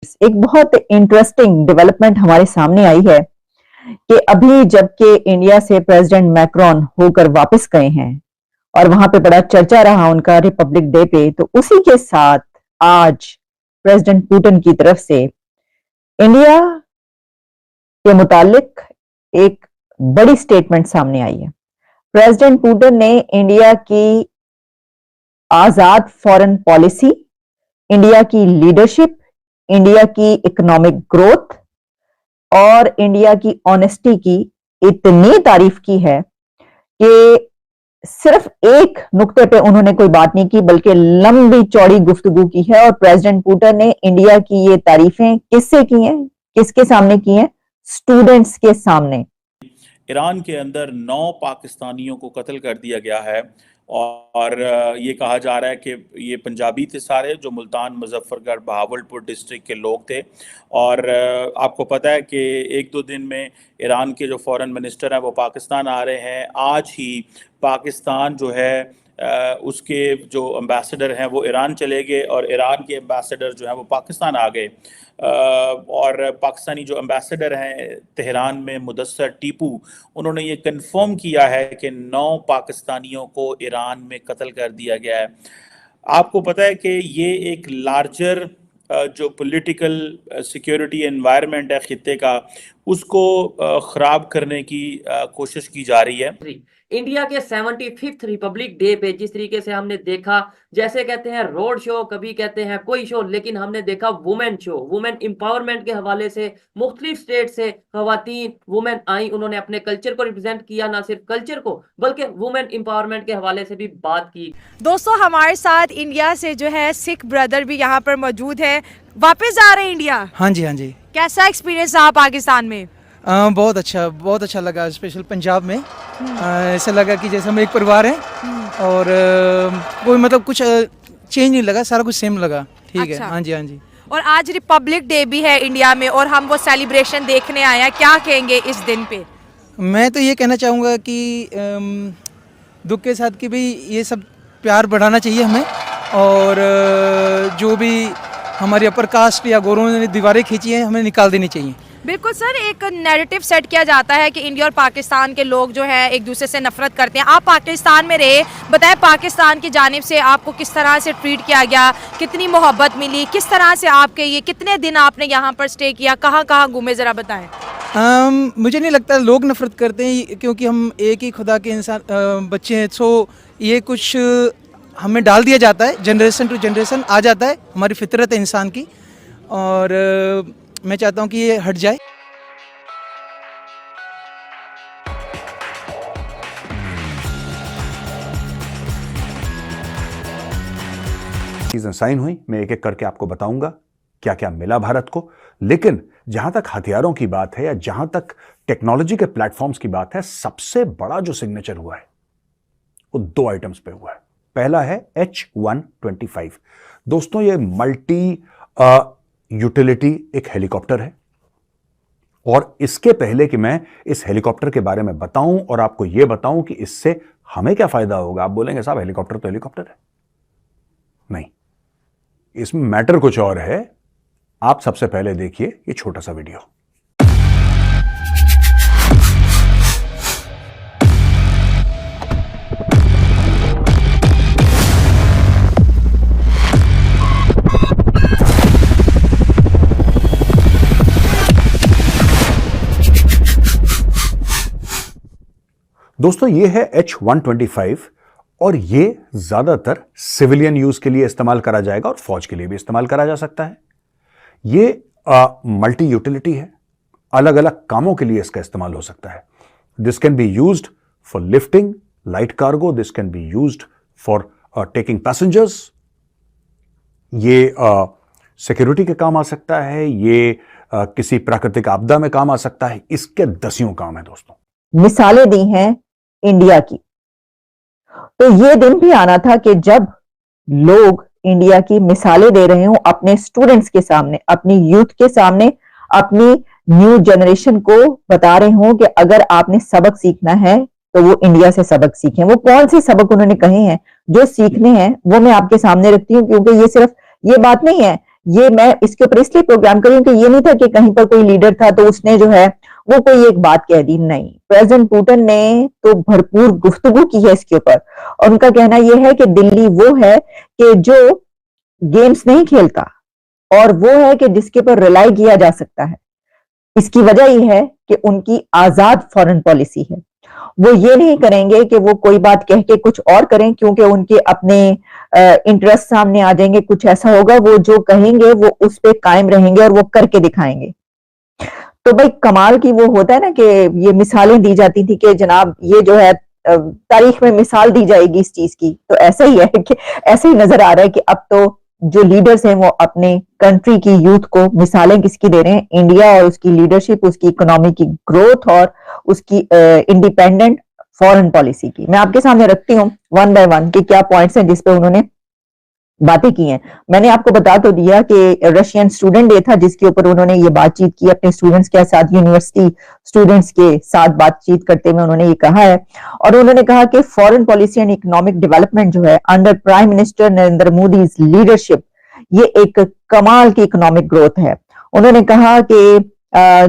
Politics एक बहुत interesting development हमारे सामने आई है कि अभी जबकि इंडिया से प्रेसिडेंट मैक्रोन होकर वापस गए हैं और वहां पे बड़ा चर्चा रहा उनका रिपब्लिक डे पे, तो उसी के साथ आज प्रेसिडेंट पुतिन की तरफ से इंडिया के मुतालिक एक बड़ी स्टेटमेंट सामने आई है। प्रेसिडेंट पुतिन ने इंडिया की आजाद फॉरेन पॉलिसी, इंडिया की लीडरशिप, इंडिया की इकोनॉमिक ग्रोथ और इंडिया की ऑनेस्टी की इतनी तारीफ की है कि सिर्फ एक नुक्ते पे उन्होंने कोई बात नहीं की, बल्कि लंबी चौड़ी गुफ्तगू की है। और प्रेसिडेंट पुतिन ने इंडिया की ये तारीफें किससे की हैं, किसके सामने की हैं? स्टूडेंट्स के सामने। ईरान के अंदर 9 पाकिस्तानियों को कत्ल कर दिया गया है और ये कहा जा रहा है कि ये पंजाबी थे सारे, जो मुल्तान, मुजफ्फरगढ़, बहावलपुर डिस्ट्रिक्ट के लोग थे। और आपको पता है कि 1-2 दिन में ईरान के जो फॉरेन मिनिस्टर हैं वो पाकिस्तान आ रहे हैं। आज ही पाकिस्तान जो है उसके जो एम्बेसडर हैं वो ईरान चले गए और ईरान के एम्बेसडर जो हैं वो पाकिस्तान आ गए। और पाकिस्तानी जो एम्बेसडर हैं तेहरान में, मुदस्सर टीपू, उन्होंने ये कंफर्म किया है कि 9 पाकिस्तानियों को ईरान में कत्ल कर दिया गया है। आपको पता है कि ये एक लार्जर जो पॉलिटिकल सिक्योरिटी एनवायरनमेंट है खित्ते का, उसको ख़राब करने की कोशिश की जा रही है। इंडिया के 75th रिपब्लिक डे पे जिस तरीके से हमने देखा, जैसे कहते हैं रोड शो, कभी कहते हैं कोई शो, लेकिन हमने देखा वुमेन शो, वुमेन एम्पावरमेंट के हवाले से मुख्तलिफ स्टेट से खवातीन वुमेन आई, उन्होंने अपने कल्चर को रिप्रेजेंट किया, ना सिर्फ कल्चर को बल्कि वुमेन एम्पावरमेंट के हवाले से भी बात की। दोस्तों, हमारे साथ इंडिया से जो है सिख ब्रदर भी यहाँ पर मौजूद है। वापस जा रहे हैं इंडिया? हाँ जी, हाँ जी। कैसा एक्सपीरियंस रहा पाकिस्तान में? बहुत अच्छा लगा। स्पेशल पंजाब में ऐसा लगा कि जैसे हम एक परिवार हैं और कोई मतलब कुछ चेंज नहीं लगा, सारा कुछ सेम लगा। ठीक अच्छा। है। हाँ जी, हाँ जी। और आज रिपब्लिक डे भी है इंडिया में और हम वो सेलिब्रेशन देखने आए हैं, क्या कहेंगे इस दिन पे? मैं तो ये कहना चाहूँगा कि दुख के साथ कि भाई ये सब प्यार बढ़ाना चाहिए हमें, और जो भी हमारी अपर कास्ट या गोरों ने दीवारें खींची हैं हमें निकाल देनी चाहिए। बिल्कुल सर, एक नैरेटिव सेट किया जाता है कि इंडिया और पाकिस्तान के लोग जो है एक दूसरे से नफरत करते हैं। आप पाकिस्तान में रहे, बताएं पाकिस्तान की जानिब से आपको किस तरह से ट्रीट किया गया, कितनी मोहब्बत मिली, किस तरह से आपके ये कितने दिन आपने यहाँ पर स्टे किया, कहाँ कहाँ घूमे, ज़रा बताएं। मुझे नहीं लगता लोग नफरत करते हैं, क्योंकि हम एक ही खुदा के इंसान बच्चे हैं। सो ये कुछ हमें डाल दिया जाता है, जनरेशन टू जनरेशन आ जाता है, हमारी फितरत है इंसान की, और मैं चाहता हूँ कि ये हट जाए। चीज़ें साइन हुई, मैं एक एक करके आपको बताऊंगा क्या क्या मिला भारत को। लेकिन जहां तक हथियारों की बात है या जहां तक टेक्नोलॉजी के प्लेटफॉर्म्स की बात है, सबसे बड़ा जो सिग्नेचर हुआ है वो 2 आइटम्स पे हुआ है। पहला है H-125। दोस्तों, ये मल्टी यूटिलिटी एक हेलीकॉप्टर है, और इसके पहले कि मैं इस हेलीकॉप्टर के बारे में बताऊं और आपको यह बताऊं कि इससे हमें क्या फायदा होगा, आप बोलेंगे साहब हेलीकॉप्टर तो हेलीकॉप्टर है। नहीं, इसमें मैटर कुछ और है। आप सबसे पहले देखिए ये छोटा सा वीडियो। दोस्तों, ये है H-125 और ये ज्यादातर सिविलियन यूज के लिए इस्तेमाल करा जाएगा और फौज के लिए भी इस्तेमाल करा जा सकता है। ये मल्टी यूटिलिटी है, अलग अलग कामों के लिए इसका इस्तेमाल हो सकता है। This can be used for lifting light cargo, this can be used for taking passengers. ये सिक्योरिटी के काम आ सकता है, ये किसी प्राकृतिक आपदा में काम आ सकता है। इसके दसियों काम है दोस्तों। मिसालें दी हैं इंडिया की, तो ये दिन भी आना था कि जब लोग इंडिया की मिसालें दे रहे हों अपने स्टूडेंट्स के सामने, अपनी यूथ के सामने, अपनी न्यू जनरेशन को बता रहे हों कि अगर आपने सबक सीखना है तो वो इंडिया से सबक सीखें। वो कौन से सबक उन्होंने कहे हैं जो सीखने हैं वो मैं आपके सामने रखती हूँ, क्योंकि ये सिर्फ ये बात नहीं है ये मैं इसके ऊपर इसलिए प्रोग्राम करी कि ये नहीं था कि कहीं पर कोई लीडर था तो उसने जो है वो कोई एक बात कह दी, नहीं, प्रेसिडेंट पुतिन ने तो भरपूर गुफ्तगू की है इसके ऊपर। और उनका कहना यह है कि दिल्ली वो है कि जो गेम्स नहीं खेलता और वो है कि जिसके ऊपर रिलाई किया जा सकता है। इसकी वजह यह है कि उनकी आजाद फॉरेन पॉलिसी है। वो ये नहीं करेंगे कि वो कोई बात कह के कुछ और करें, क्योंकि उनके अपने इंटरेस्ट सामने आ जाएंगे। कुछ ऐसा होगा, वो जो कहेंगे वो उस पे कायम रहेंगे और वो करके दिखाएंगे। तो भाई कमाल की वो होता है ना कि ये मिसालें दी जाती थी कि जनाब ये जो है तारीख में मिसाल दी जाएगी इस चीज की, तो ऐसा ही है कि ऐसे ही नजर आ रहा है कि अब तो जो लीडर्स हैं वो अपने कंट्री की यूथ को मिसालें किसकी दे रहे हैं, इंडिया और उसकी लीडरशिप, उसकी इकोनॉमी की ग्रोथ और उसकी इंडिपेंडेंट फॉरेन पॉलिसी की। मैं आपके सामने रखती हूँ वन बाय वन कि क्या पॉइंट्स हैं जिसपे उन्होंने बातें की हैं। मैंने आपको बता तो दिया कि रशियन स्टूडेंट डे था जिसके ऊपर उन्होंने ये बातचीत की अपने स्टूडेंट्स के साथ, यूनिवर्सिटी स्टूडेंट्स के साथ बातचीत करते हुए उन्होंने ये कहा है। और उन्होंने कहा कि foreign policy and economic development जो है under prime minister Narendra Modi leadership, ये एक कमाल की इकोनॉमिक ग्रोथ है। उन्होंने कहा कि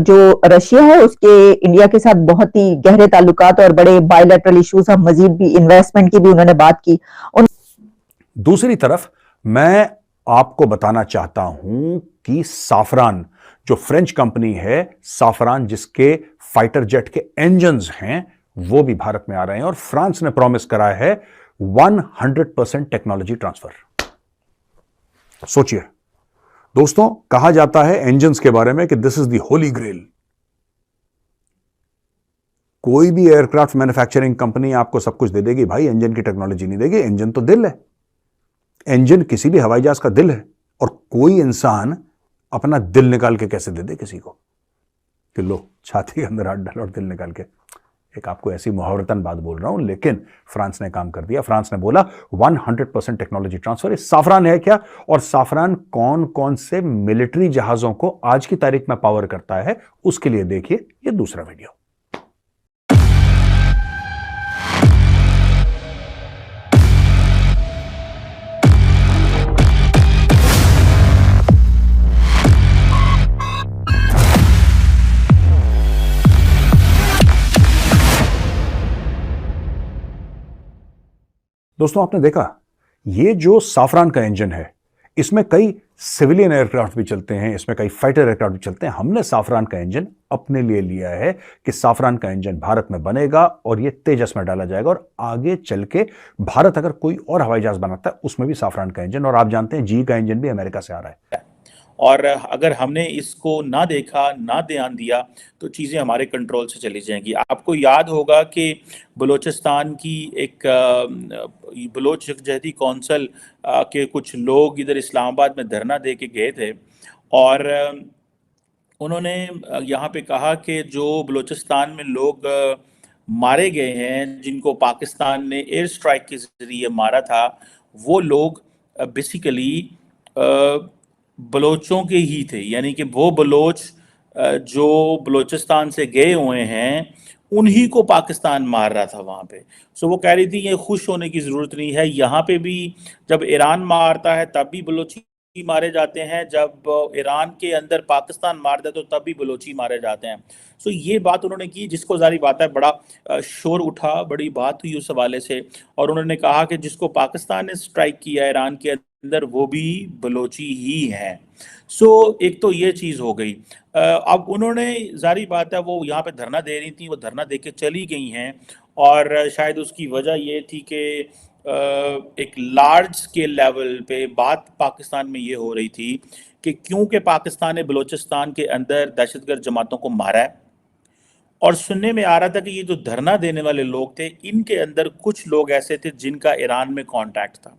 जो रशिया है उसके इंडिया के साथ बहुत ही गहरे ताल्लुकात और बड़े बायलैटरल इश्यूज, हम मजीद भी इन्वेस्टमेंट की भी उन्होंने बात की। दूसरी तरफ मैं आपको बताना चाहता हूं कि साफरान जो फ्रेंच कंपनी है, साफरान जिसके फाइटर जेट के इंजन्स हैं, वो भी भारत में आ रहे हैं और फ्रांस ने प्रॉमिस करा है 100% टेक्नोलॉजी ट्रांसफर। सोचिए दोस्तों, कहा जाता है इंजन्स के बारे में कि this is the holy grail. कोई भी एयरक्राफ्ट मैन्युफैक्चरिंग कंपनी आपको सब कुछ दे देगी भाई, इंजन की टेक्नोलॉजी नहीं देगी। इंजन तो दिल है, इंजन किसी भी हवाई जहाज का दिल है। और कोई इंसान अपना दिल निकाल के कैसे दे दे किसी को कि लो छाती के अंदर हाथ डालो और दिल निकाल के। एक आपको ऐसी मुहावरतन बात बोल रहा हूं, लेकिन फ्रांस ने काम कर दिया। फ्रांस ने बोला 100% टेक्नोलॉजी ट्रांसफर। साफरान है क्या, और साफरान कौन कौन से मिलिट्री जहाजों को आज की तारीख में पावर करता है, उसके लिए देखिए ये दूसरा वीडियो। दोस्तों आपने देखा ये जो साफरान का इंजन है, इसमें कई सिविलियन एयरक्राफ्ट भी चलते हैं, इसमें कई फाइटर एयरक्राफ्ट भी चलते हैं। हमने साफरान का इंजन अपने लिए लिया है कि साफरान का इंजन भारत में बनेगा और ये तेजस में डाला जाएगा और आगे चल के भारत अगर कोई और हवाई जहाज बनाता है उसमें भी साफरान का इंजन। और आप जानते हैं जी का इंजन भी अमेरिका से आ रहा है। और अगर हमने इसको ना देखा, ना ध्यान दिया, तो चीज़ें हमारे कंट्रोल से चली जाएंगी। आपको याद होगा कि बलूचिस्तान की एक बलोच यकजहती कौंसिल के कुछ लोग इधर इस्लामाबाद में धरना दे के गए थे और उन्होंने यहाँ पे कहा कि जो बलूचिस्तान में लोग मारे गए हैं, जिनको पाकिस्तान ने एयर स्ट्राइक के ज़रिए मारा था, वो लोग बेसिकली बलोचों के ही थे। यानी कि वो बलोच जो बलोचिस्तान से गए हुए हैं उन्हीं को पाकिस्तान मार रहा था वहाँ पे। सो वो कह रही थी ये खुश होने की ज़रूरत नहीं है, यहाँ पे भी जब ईरान मारता है तब भी बलोची मारे जाते हैं, जब ईरान के अंदर पाकिस्तान मारता है तो तब भी बलोची मारे जाते हैं। सो ये बात उन्होंने की, जिसको जारी बात है बड़ा शोर उठा, बड़ी बात हुई उस हवाले से। और उन्होंने कहा कि जिसको पाकिस्तान ने स्ट्राइक किया ईरान के अंदर वो भी बलोची ही हैं। सो एक तो ये चीज़ हो गई। अब उन्होंने जारी बात है वो यहाँ पे धरना दे रही थी, वो धरना दे के चली गई हैं और शायद उसकी वजह ये थी कि एक लार्ज स्केल लेवल पे बात पाकिस्तान में ये हो रही थी कि क्योंकि पाकिस्तान ने बलूचिस्तान के अंदर दहशतगर्द जमातों को मारा है। और सुनने में आ रहा था कि ये जो धरना देने वाले लोग थे, इनके अंदर कुछ लोग ऐसे थे जिनका ईरान में कांटेक्ट था।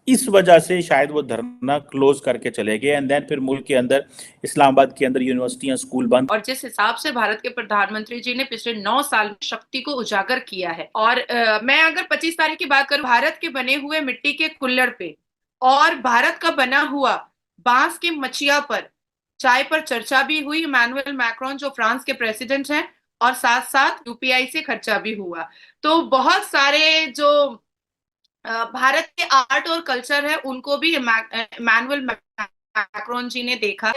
इस वजह से शायद वो धरना क्लोज करके चले गए एंड देन फिर मुल्क के अंदर, इस्लामाबाद के अंदर यूनिवर्सिटियां, स्कूल बंद। और जिस हिसाब से भारत के प्रधानमंत्री जी ने पिछले 9 साल में शक्ति को उजागर किया है, और मैं अगर 25 तारीख की बात करूं, भारत के बने हुए मिट्टी के कुल्हड़ पे और भारत का बना हुआ बांस के मचिया पर चाय पर चर्चा भी हुई। इमैनुअल मैक्रोन जो फ्रांस के प्रेसिडेंट हैं, और साथ साथ यूपीआई से खर्चा भी हुआ। तो बहुत सारे जो भारत के आर्ट और कल्चर है उनको भी इमैनुअल मैक्रोन जी ने देखा।